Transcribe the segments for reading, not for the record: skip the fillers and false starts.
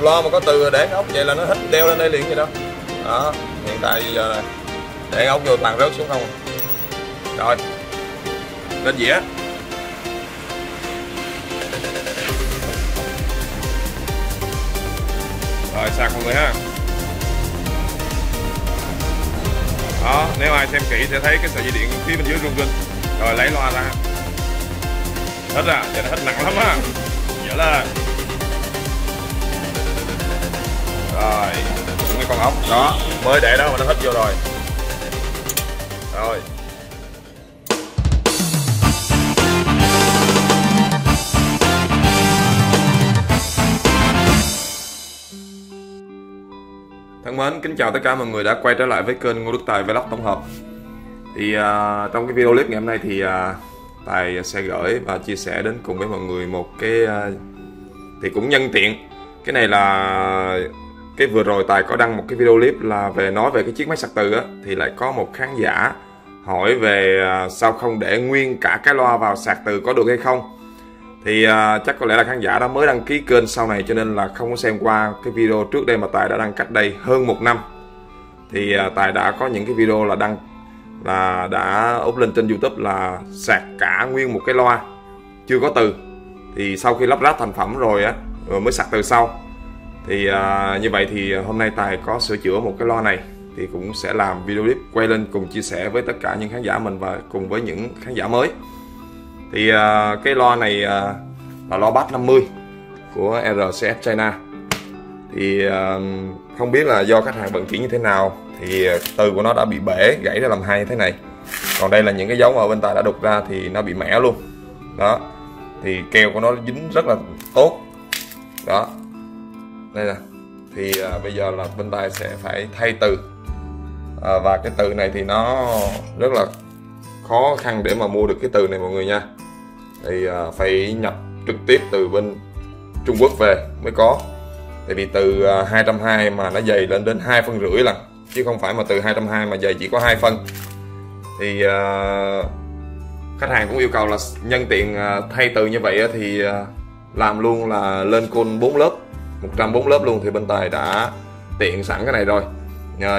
Loa mà có từ để ốc vậy là nó hết đeo lên đây liền vậy đó. Đó, hiện tại giờ này để ốc vô toàn rớt xuống không. Rồi lên dĩa. Rồi sạc mọi người ha. Đó, nếu ai xem kỹ sẽ thấy cái sợi dây điện phía bên dưới rung rinh. Rồi lấy loa ra. Hết ra, giờ nó hết nặng lắm á. Dở lên. Rồi, cái con ốc đó mới để đó mà nó hết vô rồi. Rồi. Thân mến, kính chào tất cả mọi người đã quay trở lại với kênh Ngô Đức Tài Vlog tổng hợp. Thì trong cái video clip ngày hôm nay thì Tài sẽ gửi và chia sẻ đến cùng với mọi người một cái thì cũng nhân tiện. Cái này là cái vừa rồi Tài có đăng một cái video clip là nói về cái chiếc máy sạc từ á, thì lại có một khán giả hỏi về sao không để nguyên cả cái loa vào sạc từ có được hay không. Thì chắc có lẽ là khán giả đó mới đăng ký kênh sau này cho nên là không có xem qua cái video trước đây mà Tài đã đăng cách đây hơn 1 năm. Thì Tài đã có những cái video là đăng là đã up lên trên YouTube là sạc cả nguyên một cái loa chưa có từ. Thì sau khi lắp ráp thành phẩm rồi á, rồi mới sạc từ sau. Thì như vậy thì hôm nay Tài có sửa chữa một cái loa này thì cũng sẽ làm video clip quay lên cùng chia sẻ với tất cả những khán giả mình và cùng với những khán giả mới. Thì cái loa này là loa Bass 50 của RCF China. Thì không biết là do khách hàng vận chuyển như thế nào thì từ của nó đã bị bể gãy ra làm hai như thế này. Còn đây là những cái dấu mà bên Tài đã đục ra thì nó bị mẻ luôn. Đó. Thì keo của nó dính rất là tốt. Đó. Đây nè. Thì bây giờ là bên Tài sẽ phải thay từ. Và cái từ này thì nó rất là khó khăn để mà mua được cái từ này mọi người nha. Thì phải nhập trực tiếp từ bên Trung Quốc về mới có. Tại vì từ 220 mà nó dày lên đến 2,5 phân lần, chứ không phải mà từ 220 mà dày chỉ có 2 phân. Thì khách hàng cũng yêu cầu là nhân tiện thay từ như vậy thì làm luôn là lên côn 4 lớp 104 lớp luôn. Thì bên Tài đã tiện sẵn cái này rồi.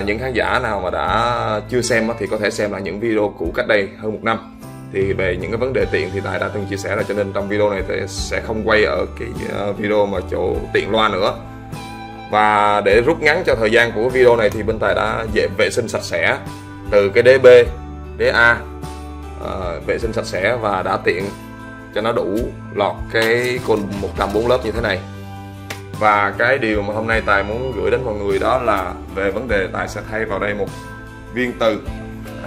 Những khán giả nào mà đã chưa xem thì có thể xem lại những video cũ cách đây hơn 1 năm. Thì về những cái vấn đề tiện thì Tài đã từng chia sẻ rồi, cho nên trong video này Tài sẽ không quay ở cái video mà chỗ tiện loa nữa. Và để rút ngắn cho thời gian của video này thì bên Tài đã vệ sinh sạch sẽ từ cái đế B, đế A, vệ sinh sạch sẽ và đã tiện cho nó đủ lọt cái côn 104 lớp như thế này. Và cái điều mà hôm nay Tài muốn gửi đến mọi người đó là về vấn đề Tài sẽ thay vào đây một viên từ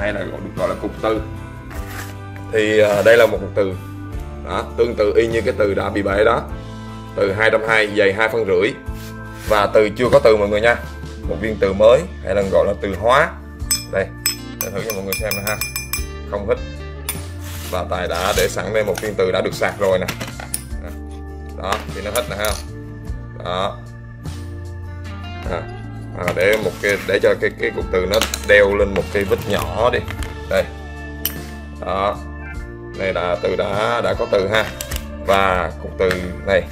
hay là gọi là cục từ. Thì đây là một cục từ đó, tương tự y như cái từ đã bị bể đó, từ 220 dày 2,5 phân. Và từ chưa có từ mọi người nha, một viên từ mới hay là gọi là từ hóa. Đây để thử cho mọi người xem nè ha, không hít. Và Tài đã để sẵn đây một viên từ đã được sạc rồi nè. Đó thì nó hít nè ha. Đó để một cái để cho cái cục từ nó đeo lên một cái vít nhỏ đi. Đây đó, đây là từ đã có từ ha. Và cục từ này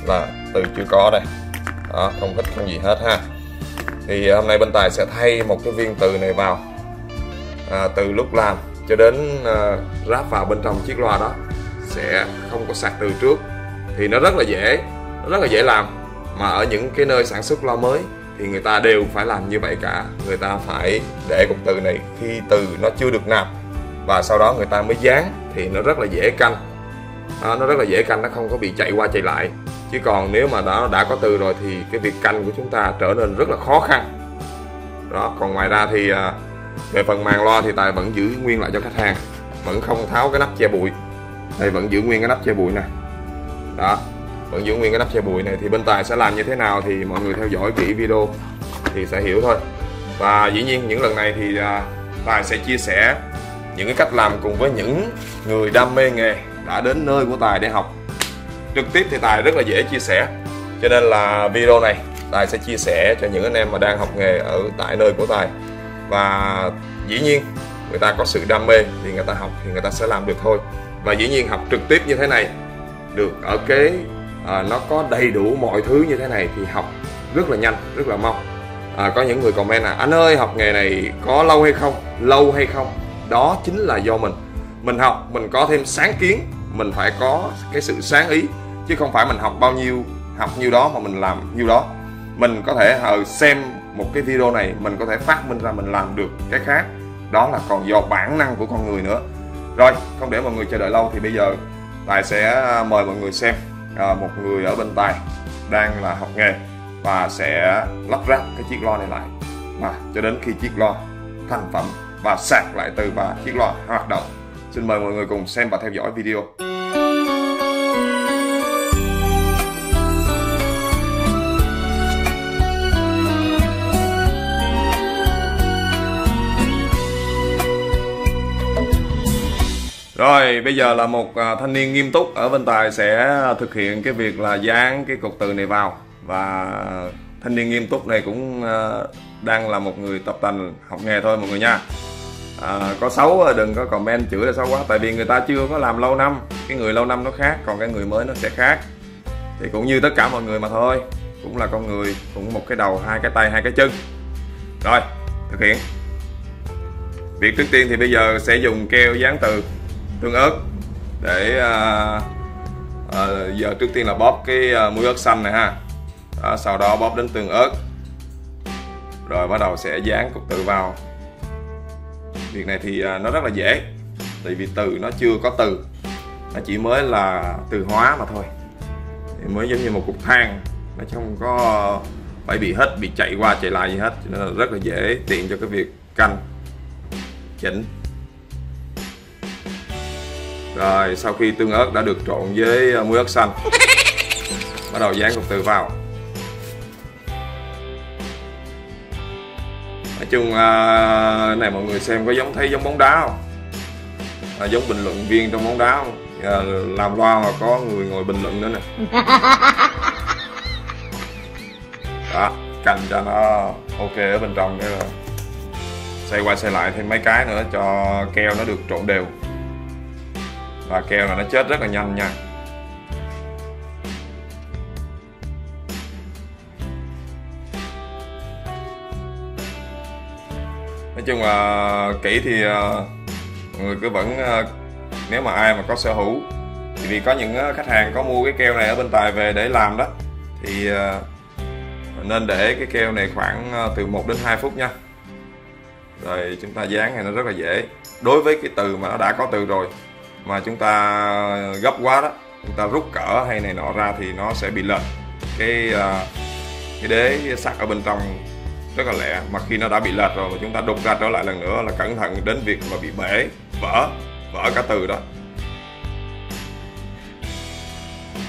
là từ chưa có đây. Đó, không hít không gì hết ha. Thì hôm nay bên Tài sẽ thay một cái viên từ này vào. Từ lúc làm cho đến ráp vào bên trong chiếc loa đó sẽ không có sạc từ trước. Thì nó rất là dễ làm. Mà ở những cái nơi sản xuất loa mới thì người ta đều phải làm như vậy cả. Người ta phải để cục từ này khi từ nó chưa được nạp, và sau đó người ta mới dán. Thì nó rất là dễ canh. Nó rất là dễ canh, nó không có bị chạy qua chạy lại. Chứ còn nếu mà nó đã có từ rồi thì cái việc canh của chúng ta trở nên rất là khó khăn. Đó, còn ngoài ra thì về phần màn loa thì Tài vẫn giữ nguyên lại cho khách hàng, vẫn không tháo cái nắp che bụi. Đây vẫn giữ nguyên cái nắp che bụi nè. Đó, vẫn giữ nguyên cái nắp che bụi này. Thì bên Tài sẽ làm như thế nào thì mọi người theo dõi kỹ video thì sẽ hiểu thôi. Và dĩ nhiên những lần này thì Tài sẽ chia sẻ những cái cách làm cùng với những người đam mê nghề đã đến nơi của Tài để học. Trực tiếp thì Tài rất là dễ chia sẻ, cho nên là video này Tài sẽ chia sẻ cho những anh em mà đang học nghề ở tại nơi của Tài. Và dĩ nhiên người ta có sự đam mê thì người ta học thì người ta sẽ làm được thôi. Và dĩ nhiên học trực tiếp như thế này được ở kế nó có đầy đủ mọi thứ như thế này thì học rất là nhanh, rất là mau. Có những người comment là anh ơi, học nghề này có lâu hay không? Lâu hay không? Đó chính là do mình học, mình có thêm sáng kiến, mình phải có cái sự sáng ý, chứ không phải mình học bao nhiêu học nhiêu đó mà mình làm nhiêu đó. Mình có thể xem một cái video này, mình có thể phát minh ra mình làm được cái khác, đó là còn do bản năng của con người nữa. Rồi, không để mọi người chờ đợi lâu thì bây giờ Tài sẽ mời mọi người xem một người ở bên Tài đang là học nghề và sẽ lắp ráp cái chiếc loa này lại và cho đến khi chiếc loa thành phẩm và sạc lại từ và chiếc loa hoạt động. Xin mời mọi người cùng xem và theo dõi video. Rồi, bây giờ là một thanh niên nghiêm túc ở bên Tài sẽ thực hiện cái việc là dán cái cục từ này vào. Và thanh niên nghiêm túc này cũng đang là một người tập tành học nghề thôi mọi người nha. Có xấu đừng có comment chửi là xấu quá, tại vì người ta chưa có làm lâu năm. Cái người lâu năm nó khác, còn cái người mới nó sẽ khác. Thì cũng như tất cả mọi người mà thôi, cũng là con người, cũng một cái đầu, hai cái tay, hai cái chân. Rồi, thực hiện. Việc trước tiên thì bây giờ sẽ dùng keo dán từ tương ớt để giờ trước tiên là bóp cái muối ớt xanh này ha. Đó, sau đó bóp đến tương ớt, rồi bắt đầu sẽ dán cục từ vào. Việc này thì nó rất là dễ, tại vì từ nó chưa có từ, nó chỉ mới là từ hóa mà thôi, thì mới giống như một cục than, nó không có phải bị hết, bị chạy qua chạy lại gì hết, cho nên là rất là dễ, tiện cho cái việc canh chỉnh. Rồi sau khi tương ớt đã được trộn với muối ớt xanh, bắt đầu dán cục từ vào. Nói chung này mọi người xem có thấy giống bóng đá không? Giống bình luận viên trong bóng đá không? Làm loa mà có người ngồi bình luận nữa nè. Đó, canh cho nó ok ở bên trong, để xoay qua xoay lại thêm mấy cái nữa cho keo nó được trộn đều. Và keo là nó chết rất là nhanh nha. Nói chung là kỹ thì mọi người cứ vẫn, nếu mà ai mà có sở hữu, thì vì có những khách hàng có mua cái keo này ở bên Tài về để làm đó, thì nên để cái keo này khoảng từ 1 đến 2 phút nha. Rồi chúng ta dán này nó rất là dễ. Đối với cái từ mà nó đã có từ rồi mà chúng ta gấp quá đó, chúng ta rút cỡ hay này nọ ra thì nó sẽ bị lệch cái đế sắt ở bên trong rất là lẹ. Mà khi nó đã bị lệch rồi mà chúng ta đục ra trở lại lần nữa là cẩn thận đến việc mà bị bể, vỡ cả từ đó.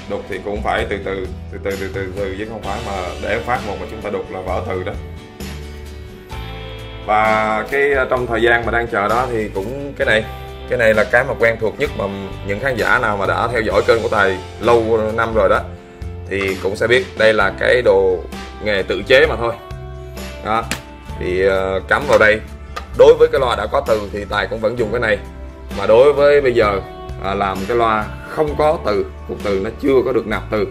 Đục thì cũng phải từ từ chứ không phải mà để phát một mà chúng ta đục là vỡ từ đó. Và trong thời gian mà đang chờ đó thì cũng cái này là cái mà quen thuộc nhất, mà những khán giả nào mà đã theo dõi kênh của Tài lâu năm rồi đó thì cũng sẽ biết đây là cái đồ nghề tự chế mà thôi. Đó, thì cắm vào đây. Đối với cái loa đã có từ thì Tài cũng vẫn dùng cái này, mà đối với bây giờ làm cái loa không có từ, cục từ nó chưa có được nạp từ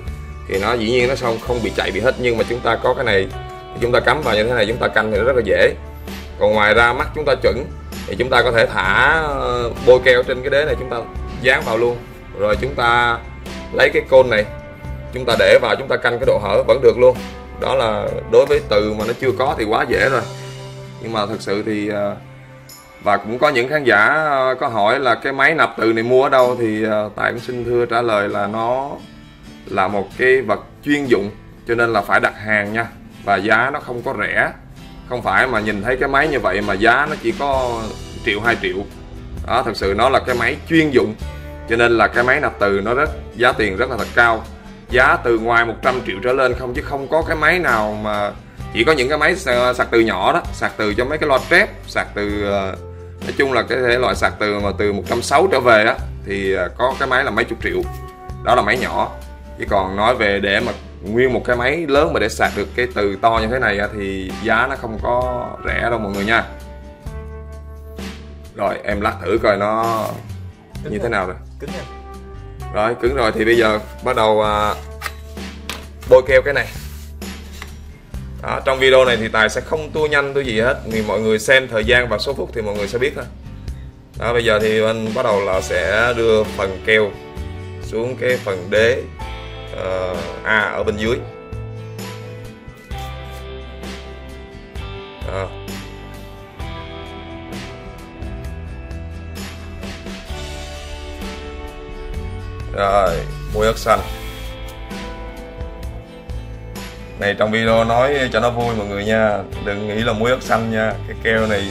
thì nó dĩ nhiên nó không bị chạy bị hết. Nhưng mà chúng ta có cái này thì chúng ta cắm vào như thế này, chúng ta canh thì nó rất là dễ. Còn ngoài ra mắt chúng ta chuẩn thì chúng ta có thể thả bôi keo trên cái đế này, chúng ta dán vào luôn, rồi chúng ta lấy cái côn này chúng ta để vào, chúng ta canh cái độ hở vẫn được luôn. Đó là đối với từ mà nó chưa có thì quá dễ rồi. Nhưng mà thực sự thì và cũng có những khán giả có hỏi là cái máy nạp từ này mua ở đâu, thì Tài cũng xin thưa trả lời là nó là một cái vật chuyên dụng, cho nên là phải đặt hàng nha. Và giá nó không có rẻ, không phải mà nhìn thấy cái máy như vậy mà giá nó chỉ có 1 triệu 2 triệu. Đó, thực sự nó là cái máy chuyên dụng, cho nên là cái máy nạp từ nó giá tiền rất là thật cao, giá từ ngoài 100 triệu trở lên không, chứ không có cái máy nào mà chỉ có những cái máy sạc từ nhỏ đó, sạc từ cho mấy cái loa trép, sạc từ nói chung là cái thể loại sạc từ mà từ 160 trở về á thì có cái máy là mấy chục triệu, đó là máy nhỏ. Chứ còn nói về để mà nguyên một cái máy lớn mà để sạc được cái từ to như thế này á, thì giá nó không có rẻ đâu mọi người nha. Rồi em lắc thử coi nó cứng như thế nào rồi. Cứng rồi. Rồi cứng rồi thì bây giờ bắt đầu bôi keo cái này. Đó, trong video này thì Tài sẽ không tua nhanh tua gì hết, vì mọi người xem thời gian và số phút thì mọi người sẽ biết thôi. Đó, bây giờ thì anh bắt đầu là sẽ đưa phần keo xuống cái phần đế A ở bên dưới. Đó. Rồi, muối ớt xanh. Này trong video nói cho nó vui mọi người nha, đừng nghĩ là muối ớt xanh nha. Cái keo này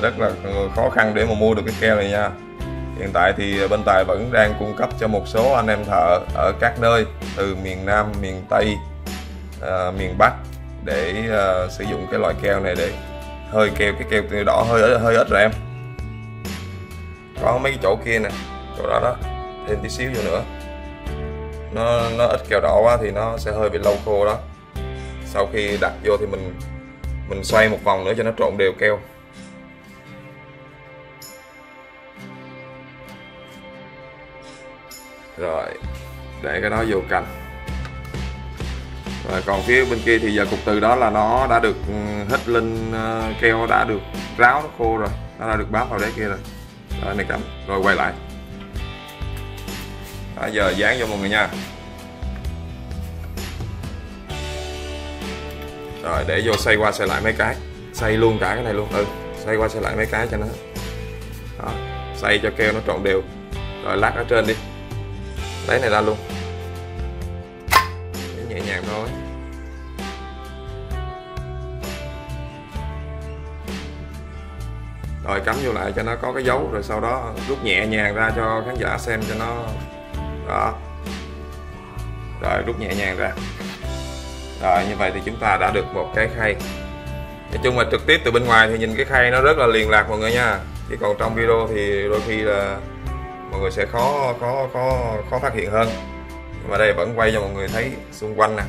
rất là khó khăn để mà mua được cái keo này nha. Hiện tại thì bên Tài vẫn đang cung cấp cho một số anh em thợ ở các nơi từ miền Nam, miền Tây, miền Bắc để sử dụng cái loại keo này để hơi keo, cái keo đỏ hơi ít rồi em. Có mấy cái chỗ kia nè, chỗ đó đó, thêm tí xíu vô nữa. Nó ít keo đỏ quá thì nó sẽ hơi bị lâu khô đó. Sau khi đặt vô thì mình xoay một vòng nữa cho nó trộn đều keo. Rồi, để cái đó vô canh. Rồi còn phía bên kia thì giờ cục từ đó là nó đã được hít lên, keo đã được ráo, nó khô rồi, nó đã được bám vào đế kia rồi. Rồi này cắm, rồi quay lại. Đó, giờ dán vô mọi người nha. Rồi để vô xoay qua xoay lại mấy cái, xoay luôn cả cái này luôn, xoay qua xoay lại mấy cái cho nó. Đó, xoay cho keo nó trộn đều. Rồi lát ở trên đi, lấy này ra luôn, nhẹ nhàng thôi. Rồi cắm vô lại cho nó có cái dấu, rồi sau đó rút nhẹ nhàng ra cho khán giả xem cho nó. Đó, rồi rút nhẹ nhàng ra. Rồi như vậy thì chúng ta đã được một cái khay. Nói chung là trực tiếp từ bên ngoài thì nhìn cái khay nó rất là liền lạc mọi người nha, chứ còn trong video thì đôi khi là mọi người sẽ khó phát hiện hơn. Nhưng mà đây vẫn quay cho mọi người thấy xung quanh nè.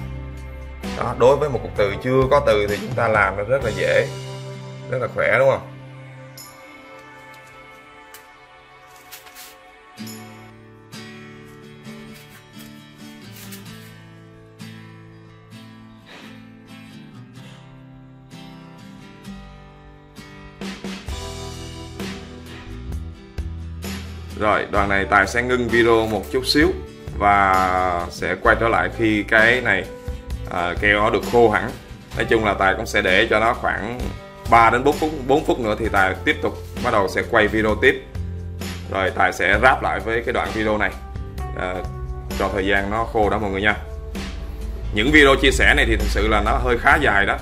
Đó, đối với một cục từ chưa có từ thì chúng ta làm nó rất là dễ, rất là khỏe đúng không? Rồi đoạn này Tài sẽ ngưng video một chút xíu và sẽ quay trở lại khi cái này keo nó được khô hẳn. Nói chung là Tài cũng sẽ để cho nó khoảng 3 đến 4 phút nữa thì Tài tiếp tục bắt đầu sẽ quay video tiếp. Rồi Tài sẽ ráp lại với cái đoạn video này cho thời gian nó khô đó mọi người nha. Những video chia sẻ này thì thực sự là nó hơi khá dài đó,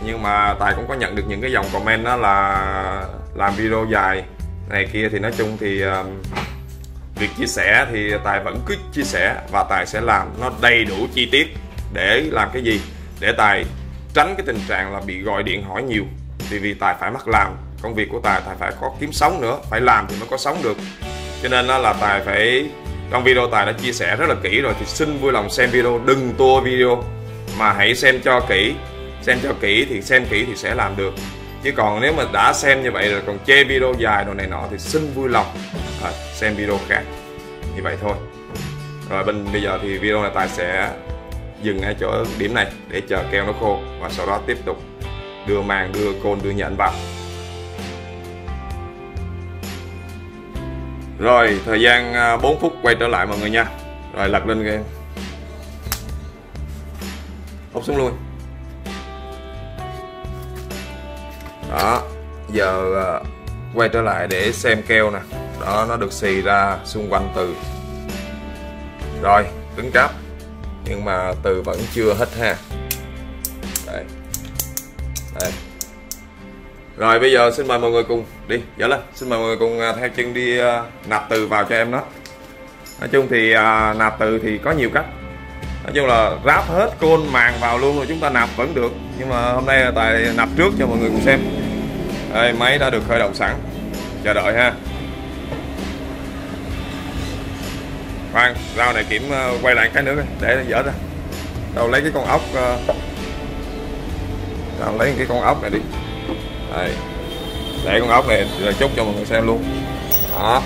nhưng mà Tài cũng có nhận được những cái dòng comment đó là làm video dài này kia, thì nói chung thì việc chia sẻ thì Tài vẫn cứ chia sẻ và Tài sẽ làm nó đầy đủ chi tiết. Để làm cái gì? Để Tài tránh cái tình trạng là bị gọi điện hỏi nhiều. Vì Tài phải mắc làm, công việc của Tài phải có kiếm sống nữa, phải làm thì mới có sống được. Cho nên là Tài phải, trong video Tài đã chia sẻ rất là kỹ rồi, thì xin vui lòng xem video, đừng tua video mà hãy xem cho kỹ. Xem cho kỹ thì sẽ làm được. Chứ còn nếu mà đã xem như vậy rồi còn chê video dài đồ này nọ thì xin vui lòng xem video khác. Như vậy thôi. Rồi bây giờ thì video này Tài sẽ dừng ngay chỗ điểm này để chờ keo nó khô, và sau đó tiếp tục đưa màng, đưa côn, đưa nhện vào. Rồi thời gian 4 phút quay trở lại mọi người nha. Rồi lật lên cái úp xuống luôn. Đó, giờ quay trở lại để xem keo nè. Đó, nó được xì ra xung quanh từ. Rồi, cứng cáp, nhưng mà từ vẫn chưa hết ha. Đây. Đây. Rồi bây giờ xin mời mọi người cùng đi, dở lên. Xin mời mọi người cùng theo chân đi nạp từ vào cho em nó. Nói chung thì nạp từ thì có nhiều cách. Nói chung là ráp hết côn màng vào luôn rồi chúng ta nạp vẫn được. Nhưng mà hôm nay là Tài nạp trước cho mọi người cùng xem. Đây, máy đã được khởi động sẵn. Chờ đợi ha. Khoan, rau này Kiểm quay lại cái nữa để dở ra. Đâu lấy cái con ốc, lấy cái con ốc này đi. Đây. Để con ốc này rồi chúc cho mọi người xem luôn. Đó.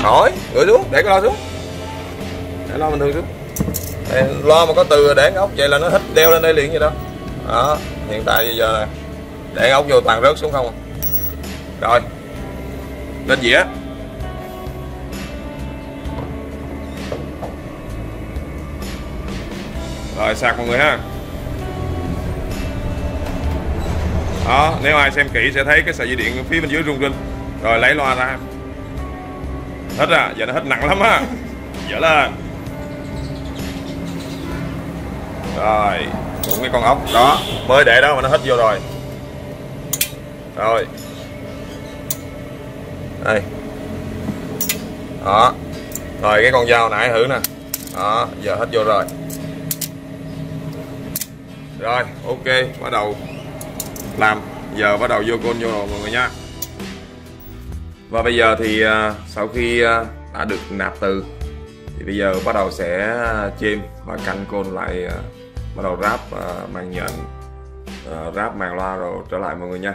Hỏi, gửi xuống, để cái lo xuống. Để lo bình thường xuống. Loa mà có từ để ốc vậy là nó hít đeo lên đây liền vậy đó. Đó, hiện tại bây giờ này để ốc vô toàn rớt xuống không. Rồi lên dĩa. Rồi sạc mọi người ha. Đó, nếu ai xem kỹ sẽ thấy cái sợi dây điện phía bên dưới rung rinh. Rồi lấy loa ra. Hít ra, giờ nó hít nặng lắm á. Dở lên. Rồi, cũng cái con ốc đó, mới để đó mà nó hít vô rồi. Rồi. Đây. Đó. Rồi cái con dao nãy thử nè. Đó, giờ hết vô rồi. Rồi, ok, bắt đầu làm. Giờ bắt đầu vô côn vô rồi mọi người nha. Và bây giờ thì sau khi đã được nạp từ thì bây giờ bắt đầu sẽ chêm và canh côn lại, bắt đầu ráp màn nhện, ráp màn loa rồi trở lại mọi người nha.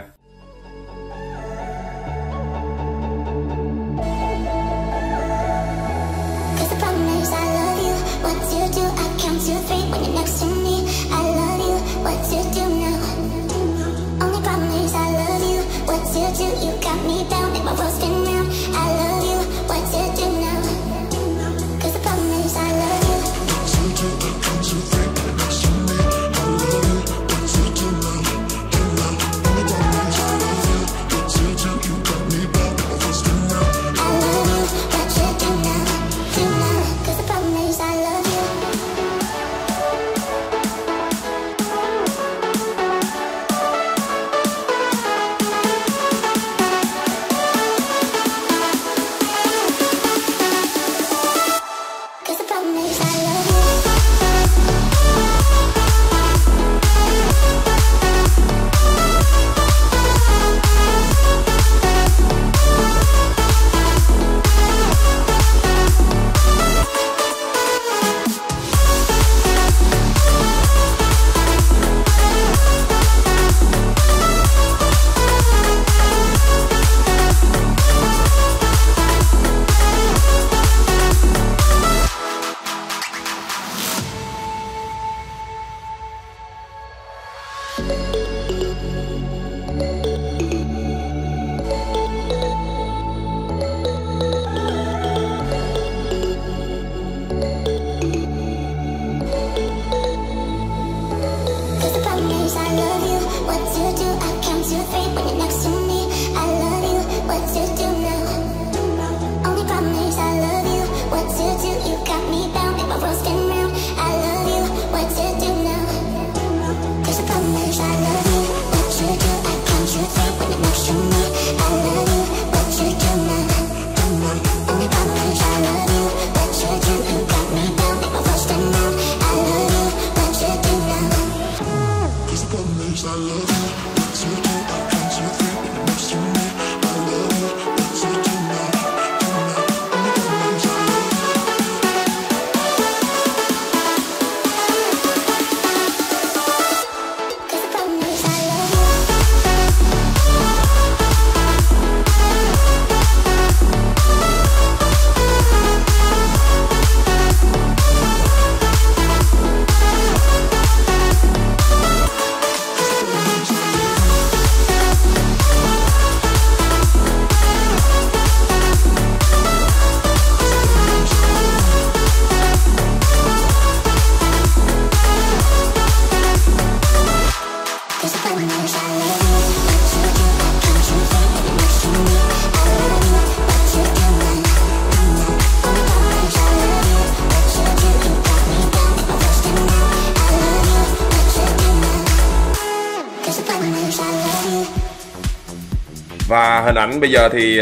Và hình ảnh bây giờ thì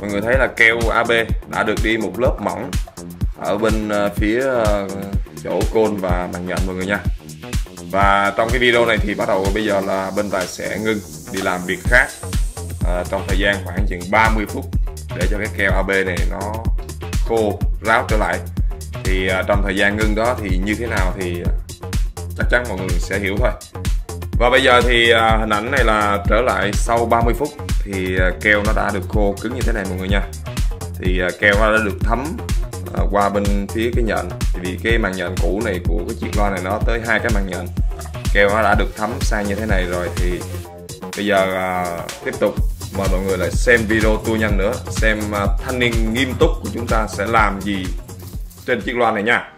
mọi người thấy là keo AB đã được đi một lớp mỏng ở bên phía chỗ côn và màn nhện mọi người nha. Và trong cái video này thì bắt đầu bây giờ là bên Tài sẽ ngưng đi làm việc khác trong thời gian khoảng chừng 30 phút để cho cái keo AB này nó khô ráo trở lại. Thì trong thời gian ngưng đó thì như thế nào thì chắc chắn mọi người sẽ hiểu thôi. Và bây giờ thì hình ảnh này là trở lại sau 30 phút thì keo nó đã được khô cứng như thế này mọi người nha. Thì keo nó đã được thấm qua bên phía cái nhện. Thì vì cái màng nhện cũ này của cái chiếc loa này nó tới 2 cái màng nhện, keo nó đã được thấm sang như thế này rồi. Thì bây giờ tiếp tục mời mọi người lại xem video tua nhanh nữa, xem thanh niên nghiêm túc của chúng ta sẽ làm gì trên chiếc loa này nha.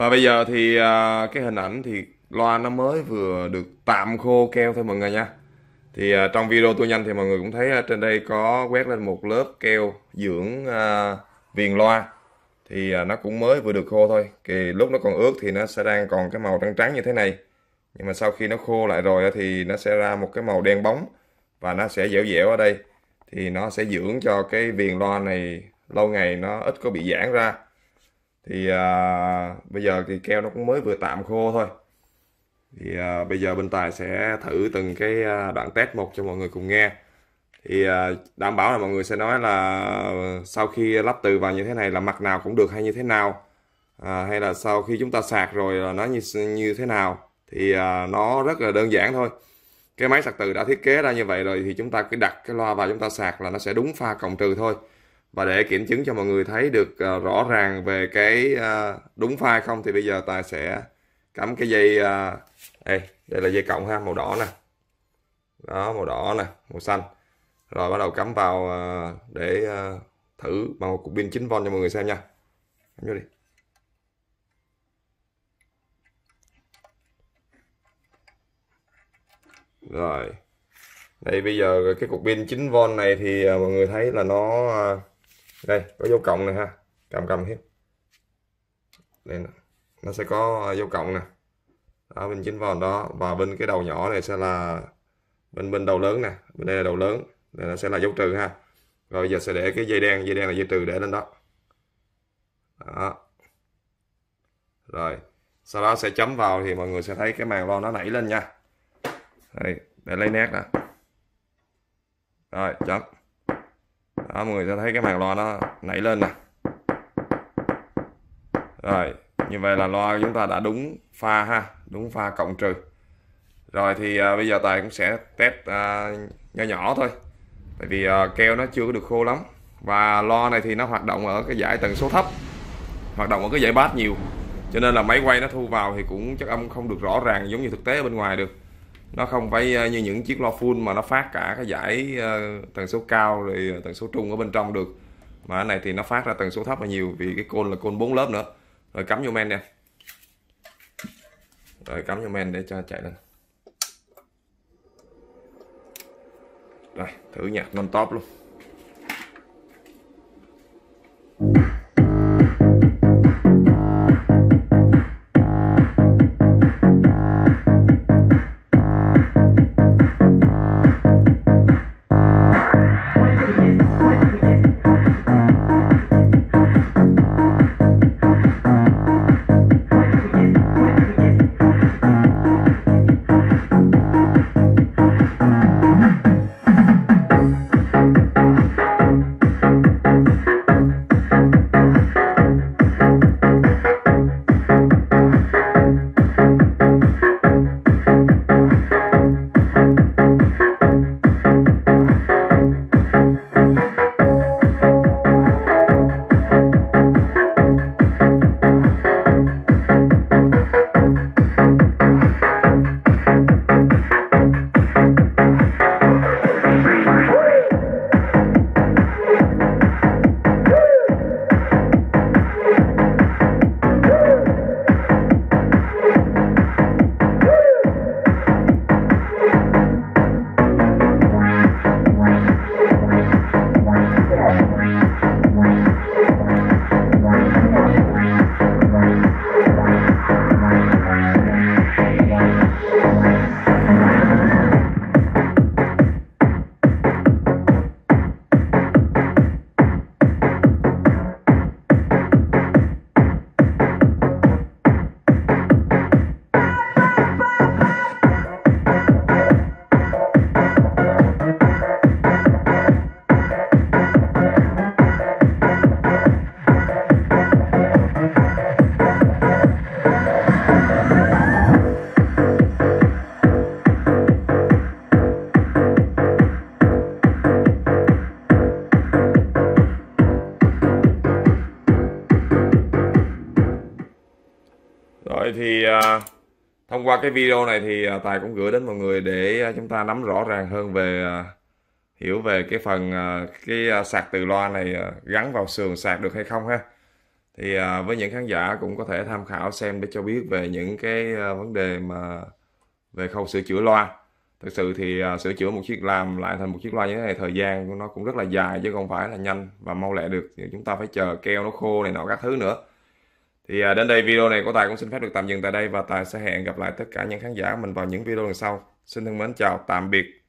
Và bây giờ thì cái hình ảnh thì loa nó mới vừa được tạm khô keo thôi mọi người nha. Thì trong video tôi nhanh thì mọi người cũng thấy trên đây có quét lên một lớp keo dưỡng viền loa. Thì nó cũng mới vừa được khô thôi. Thì lúc nó còn ướt thì nó sẽ đang còn cái màu trắng trắng như thế này. Nhưng mà sau khi nó khô lại rồi thì nó sẽ ra một cái màu đen bóng. Và nó sẽ dẻo dẻo ở đây. Thì nó sẽ dưỡng cho cái viền loa này lâu ngày nó ít có bị giãn ra. Thì bây giờ thì keo nó cũng mới vừa tạm khô thôi. Thì bây giờ bên Tài sẽ thử từng cái đoạn test một cho mọi người cùng nghe. Thì đảm bảo là mọi người sẽ nói là sau khi lắp từ vào như thế này là mặt nào cũng được hay như thế nào, hay là sau khi chúng ta sạc rồi là nó như thế nào. Thì nó rất là đơn giản thôi. Cái máy sạc từ đã thiết kế ra như vậy rồi thì chúng ta cứ đặt cái loa vào chúng ta sạc là nó sẽ đúng pha cộng trừ thôi. Và để kiểm chứng cho mọi người thấy được rõ ràng về cái đúng pha hay không thì bây giờ Tài sẽ cắm cái dây đây là dây cộng ha, màu đỏ nè. Đó, màu đỏ nè, màu xanh. Rồi bắt đầu cắm vào để thử bằng một cục pin 9V cho mọi người xem nha. Cắm vô đi. Rồi. Đây bây giờ cái cục pin 9V này thì mọi người thấy là nó đây có dấu cộng này ha. Cầm hiếp. Đây nè. Nó sẽ có dấu cộng nè. Đó, bên 9V đó, và bên cái đầu nhỏ này sẽ là bên đầu lớn nè, bên đây là đầu lớn, đây nó sẽ là dấu trừ ha. Rồi giờ sẽ để cái dây đen là dây trừ để lên đó. Đó. Rồi, sau đó sẽ chấm vào thì mọi người sẽ thấy cái màn loa nó nảy lên nha. Đây, để lấy nét đó. Rồi, chấm. Đó, mọi người sẽ thấy cái màn loa nó nảy lên nè. Rồi, như vậy là loa của chúng ta đã đúng pha ha, đúng pha cộng trừ. Rồi thì bây giờ Tài cũng sẽ test nhỏ nhỏ thôi. Tại vì keo nó chưa có được khô lắm. Và loa này thì nó hoạt động ở cái dải tần số thấp, hoạt động ở cái dải bass nhiều. Cho nên là máy quay nó thu vào thì cũng chất âm không được rõ ràng giống như thực tế ở bên ngoài được. Nó không phải như những chiếc loa full mà nó phát cả cái dải tần số cao rồi tần số trung ở bên trong được. Mà cái này thì nó phát ra tần số thấp là nhiều vì cái côn là côn 4 lớp nữa. Rồi cắm vô main nè. Rồi cắm vô main để cho chạy lên. Rồi thử nhạc non top luôn. Rồi thì thông qua cái video này thì Tài cũng gửi đến mọi người để chúng ta nắm rõ ràng hơn về hiểu về cái phần cái sạc từ loa này gắn vào sườn sạc được hay không ha. Thì với những khán giả cũng có thể tham khảo xem để cho biết về những cái vấn đề mà về khâu sửa chữa loa. Thực sự thì sửa chữa một chiếc, làm lại thành một chiếc loa như thế này, thời gian của nó cũng rất là dài chứ không phải là nhanh và mau lẹ được. Thì chúng ta phải chờ keo nó khô này nọ các thứ nữa. Thì đến đây video này của Tài cũng xin phép được tạm dừng tại đây, và Tài sẽ hẹn gặp lại tất cả những khán giả của mình vào những video lần sau. Xin thân mến chào tạm biệt.